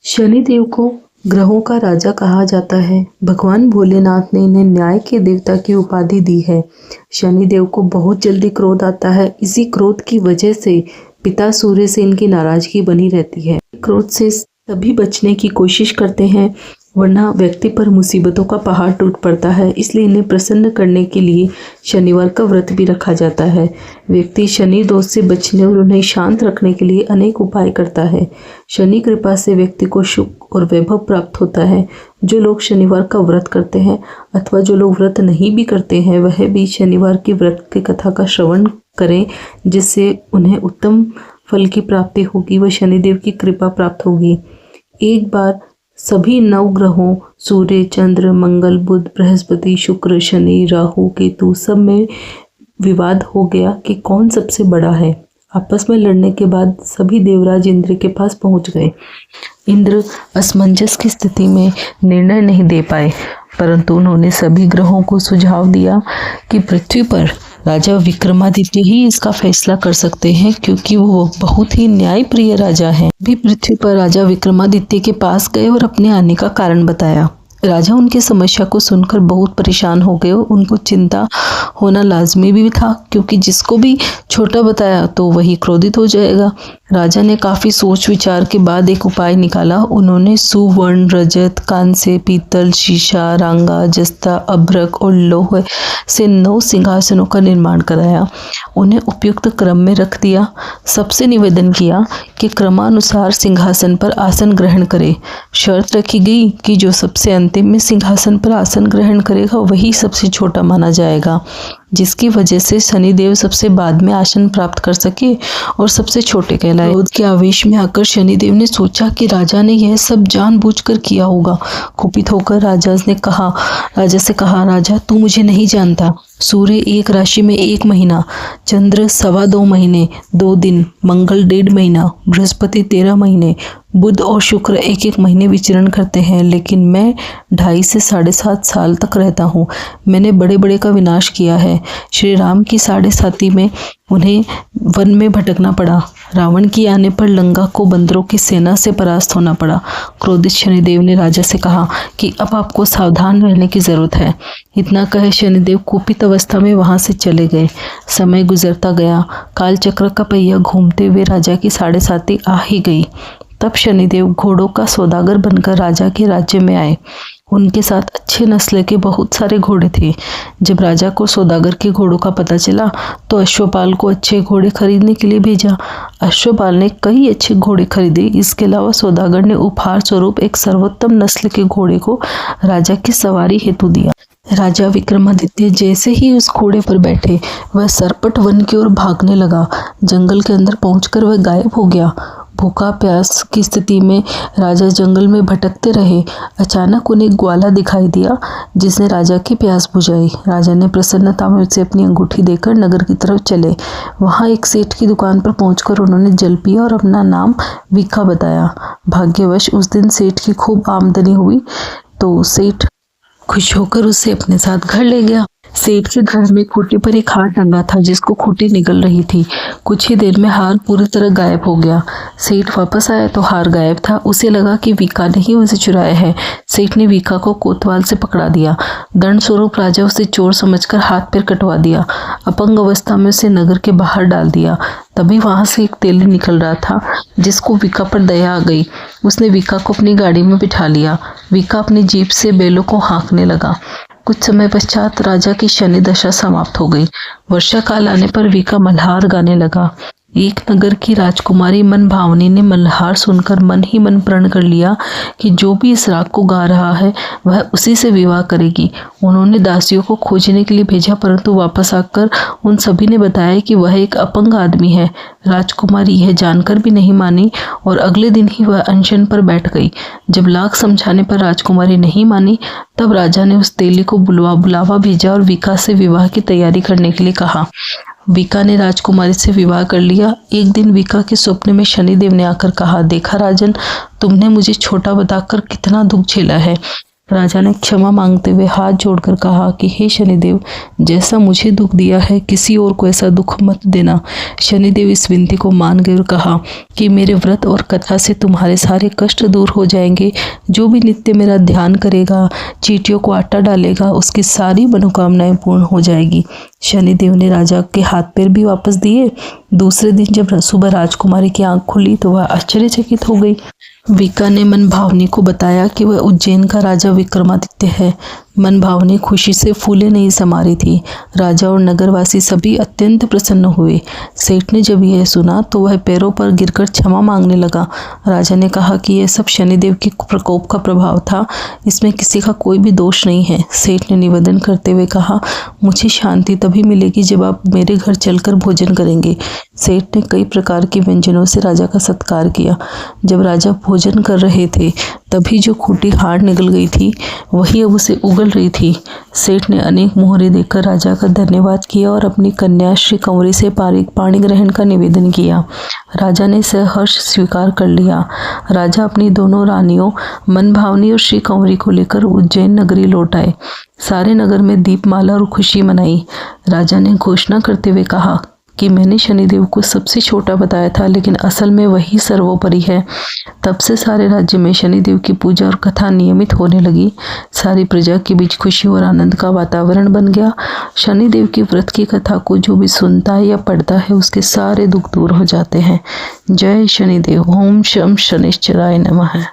शनिदेव को ग्रहों का राजा कहा जाता है। भगवान भोलेनाथ ने इन्हें न्याय के देवता की उपाधि दी है। शनिदेव को बहुत जल्दी क्रोध आता है। इसी क्रोध की वजह से पिता सूर्य से इनकी नाराजगी बनी रहती है। क्रोध से सभी बचने की कोशिश करते हैं, वरना व्यक्ति पर मुसीबतों का पहाड़ टूट पड़ता है। इसलिए इन्हें प्रसन्न करने के लिए शनिवार का व्रत भी रखा जाता है। व्यक्ति शनि दोष से बचने और उन्हें शांत रखने के लिए अनेक उपाय करता है। शनि कृपा से व्यक्ति को सुख और वैभव प्राप्त होता है। जो लोग शनिवार का व्रत करते हैं अथवा जो लोग व्रत नहीं भी करते हैं, वह भी शनिवार की व्रत की कथा का श्रवण करें, जिससे उन्हें उत्तम फल की प्राप्ति होगी व शनिदेव की कृपा प्राप्त होगी। एक बार सभी 9 ग्रहों सूर्य, चंद्र, मंगल, बुध, बृहस्पति, शुक्र, शनि, राहु, केतु सब में विवाद हो गया कि कौन सबसे बड़ा है। आपस में लड़ने के बाद सभी देवराज इंद्र के पास पहुंच गए। इंद्र असमंजस की स्थिति में निर्णय नहीं दे पाए, परंतु उन्होंने सभी ग्रहों को सुझाव दिया कि पृथ्वी पर राजा विक्रमादित्य ही इसका फैसला कर सकते हैं, क्योंकि वो बहुत ही न्यायप्रिय राजा हैं। भी पृथ्वी पर राजा विक्रमादित्य के पास गए और अपने आने का कारण बताया। राजा उनकी समस्या को सुनकर बहुत परेशान हो गए। उनको चिंता होना लाजमी भी था, क्योंकि जिसको भी छोटा बताया तो वही क्रोधित हो जाएगा। राजा ने काफ़ी सोच विचार के बाद एक उपाय निकाला। उन्होंने सुवर्ण, रजत, कांस्य, पीतल, शीशा, रांगा, जस्ता, अभ्रक और लोह से 9 सिंहासनों का निर्माण कराया। उन्हें उपयुक्त क्रम में रख दिया। सबसे निवेदन किया कि क्रमानुसार सिंहासन पर आसन ग्रहण करे। शर्त रखी गई कि जो सबसे अंतिम में सिंहासन पर आसन ग्रहण करेगा वही सबसे छोटा माना जाएगा, जिसकी वजह से शनिदेव सबसे बाद में आसन प्राप्त कर सके और सबसे छोटे कहलाए। क्रोध के आवेश में आकर शनिदेव ने सोचा कि राजा ने यह सब जानबूझकर किया होगा। कुपित होकर राजा से कहा, राजा तू मुझे नहीं जानता। सूर्य 1 राशि में 1 महीना, चंद्र 2.25 महीने 2 दिन, मंगल 1.5 महीना, बृहस्पति 13 महीने, बुध और शुक्र 1-1 महीने विचरण करते हैं, लेकिन मैं 2.5 से 7.5 साल तक रहता हूँ। मैंने बड़े बड़े का विनाश किया है। श्री राम की 7.5 में उन्हें वन में भटकना पड़ा। रावण की आने पर लंका को बंदरों की सेना से परास्त होना पड़ा। क्रोधित शनिदेव ने राजा से कहा कि अब आपको सावधान रहने की जरूरत है। इतना कहे शनिदेव कुपित अवस्था में वहां से चले गए। समय गुजरता गया। कालचक्र का पहिया घूमते हुए राजा की 7.5 आ ही गई। तब शनिदेव घोड़ों का सौदागर बनकर राजा के राज्य में आए। उनके साथ अच्छे नस्ल के बहुत सारे घोड़े थे। जब राजा को सौदागर के घोड़ों का पता चला तो अश्वपाल को अच्छे घोड़े खरीदने के लिए भेजा। अश्वपाल ने कई अच्छे घोड़े खरीदे। इसके अलावा सौदागर ने उपहार स्वरूप एक सर्वोत्तम नस्ल के घोड़े को राजा की सवारी हेतु दिया। राजा विक्रमादित्य जैसे ही उस घोड़े पर बैठे, वह सरपट वन की ओर भागने लगा। जंगल के अंदर पहुंचकर वह गायब हो गया। भूखा प्यास की स्थिति में राजा जंगल में भटकते रहे। अचानक उन्हें एक ग्वाला दिखाई दिया, जिसने राजा की प्यास बुझाई। राजा ने प्रसन्नता में उसे अपनी अंगूठी देकर नगर की तरफ चले। वहां एक सेठ की दुकान पर पहुंचकर उन्होंने जल पिया और अपना नाम वीका बताया। भाग्यवश उस दिन सेठ की खूब आमदनी हुई, तो सेठ खुश होकर उसे अपने साथ घर ले गया। सेठ के घर में खूंटी पर एक हार टंगा था, जिसको खूंटी निगल रही थी। कुछ ही देर में हार पूरी तरह गायब हो गया। सेठ वापस आया तो हार गायब था। उसे लगा कि वीका ने ही उसे चुराया है। सेठ ने वीका को कोतवाल से पकड़ा दिया। दंड स्वरूप राजा उसे चोर समझकर हाथ पैर कटवा दिया। अपंग अवस्था में उसे नगर के बाहर डाल दिया। तभी वहां से एक तेली निकल रहा था, जिसको वीका पर दया आ गई। उसने वीका को अपनी गाड़ी में बिठा लिया। वीका अपनी जीप से बैलों को हाँकने लगा। कुछ समय पश्चात राजा की शनि दशा समाप्त हो गई। वर्षा काल आने पर वीका मल्हार गाने लगा। एक नगर की राजकुमारी मन भावनी ने मल्हार सुनकर मन ही मन प्रण कर लिया कि जो भी इस राग को गा रहा है वह उसी से विवाह करेगी। उन्होंने दासियों को खोजने के लिए भेजा, परंतु वापस आकर उन सभी ने बताया कि वह एक अपंग आदमी है। राजकुमारी यह जानकर भी नहीं मानी और अगले दिन ही वह अनशन पर बैठ गई। जब लाख समझाने पर राजकुमारी नहीं मानी, तब राजा ने उस तेली को बुलावा भेजा और वीका से विवाह की तैयारी करने के लिए कहा। वीका ने राजकुमारी से विवाह कर लिया। एक दिन वीका के स्वप्न में शनिदेव ने आकर कहा, देखा राजन, तुमने मुझे छोटा बताकर कितना दुख झेला है। राजा ने क्षमा मांगते हुए हाथ जोड़कर कहा कि हे शनिदेव, जैसा मुझे दुख दिया है किसी और को ऐसा दुख मत देना। शनिदेव इस विनती को मान गए और कहा कि मेरे व्रत और कथा से तुम्हारे सारे कष्ट दूर हो जाएंगे। जो भी नित्य मेरा ध्यान करेगा, चींटियों को आटा डालेगा, उसकी सारी मनोकामनाएं पूर्ण हो जाएगी। शनिदेव ने राजा के हाथ पैर भी वापस दिए। दूसरे दिन जब सुबह राजकुमारी की आंख खुली तो वह आश्चर्यचकित हो गई। विका ने मनभावनी को बताया कि वह उज्जैन का राजा विक्रमादित्य है। मनभावनी खुशी से फूले नहीं समा रही थी। राजा और नगरवासी सभी अत्यंत प्रसन्न हुए। सेठ ने जब यह सुना तो वह पैरों पर गिरकर क्षमा मांगने लगा। राजा ने कहा कि यह सब शनिदेव के प्रकोप का प्रभाव था, इसमें किसी का कोई भी दोष नहीं है। सेठ ने निवेदन करते हुए कहा, मुझे शांति तभी मिलेगी जब आप मेरे घर चलकर भोजन करेंगे। सेठ ने कई प्रकार के व्यंजनों से राजा का सत्कार किया। जब राजा भोजन कर रहे थे तभी जो खूंटी हाड़ निकल गई थी वही अब उसे उगल रही थी। सेठ ने अनेक मोहरे देकर राजा का धन्यवाद किया और अपनी कन्या श्री कंवरी से पाणी ग्रहण का निवेदन किया। राजा ने सहर्ष स्वीकार कर लिया। राजा अपनी दोनों रानियों मनभावनी और श्री कंवरी को लेकर उज्जैन नगरी लौट आए। सारे नगर में दीपमाला और खुशी मनाई। राजा ने घोषणा करते हुए कहा कि मैंने शनिदेव को सबसे छोटा बताया था, लेकिन असल में वही सर्वोपरि है। तब से सारे राज्य में शनिदेव की पूजा और कथा नियमित होने लगी। सारी प्रजा के बीच खुशी और आनंद का वातावरण बन गया। शनिदेव की व्रत की कथा को जो भी सुनता है या पढ़ता है उसके सारे दुख दूर हो जाते हैं। जय शनिदेव। ओम शम शनिश्चराय नमः।